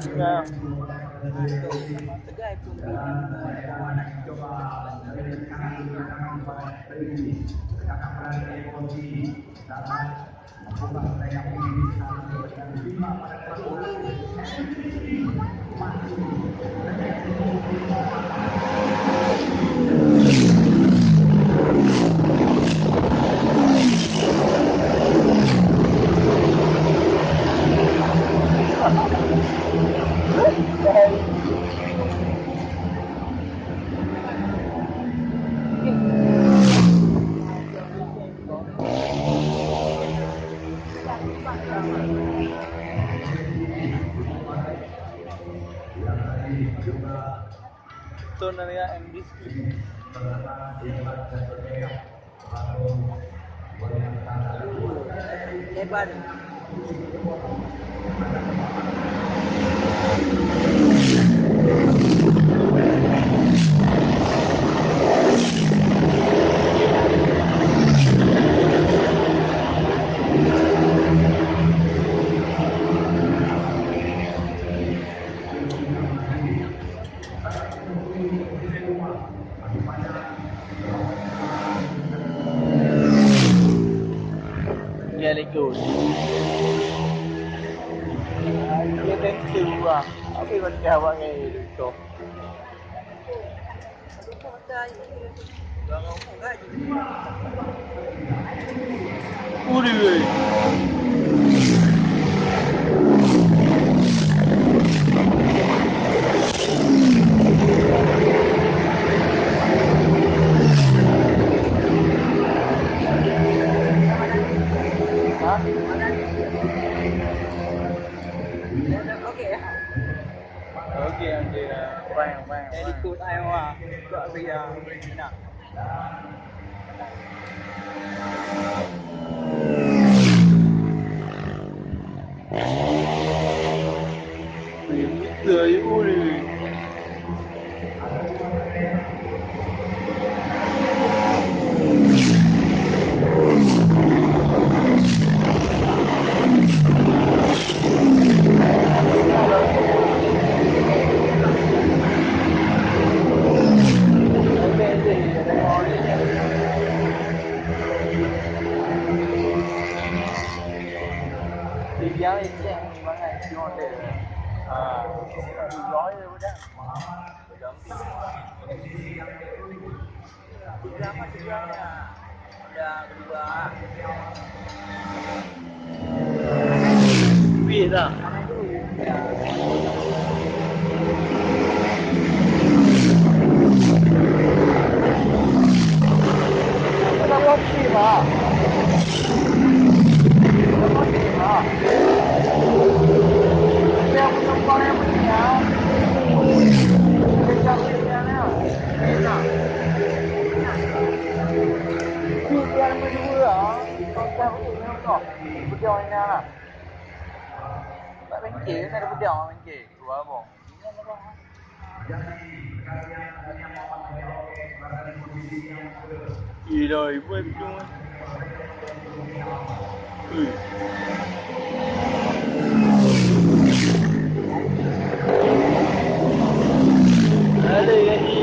Juga. Tegai pun nak coba Itu namanya MD. lebar. Dia lekut. Dia tentu lah. Apa yang dia buat ni tu? Uri. Okey, okey. Bang. Ikut ayam buat biar nak. Itu uri. Dia ni ceng banget cuma dia. Nói rồi đó. Udah kedua. Biết dah. Kita kopi mah. Dia pun tempat yang punya. Dia punya ni. Dia berdua. Kau ini kau. Berdua ni lah. Tak bengkel ni ada berdua bengkel. Dua abang. Gila, ibu itu. Ada yang ni.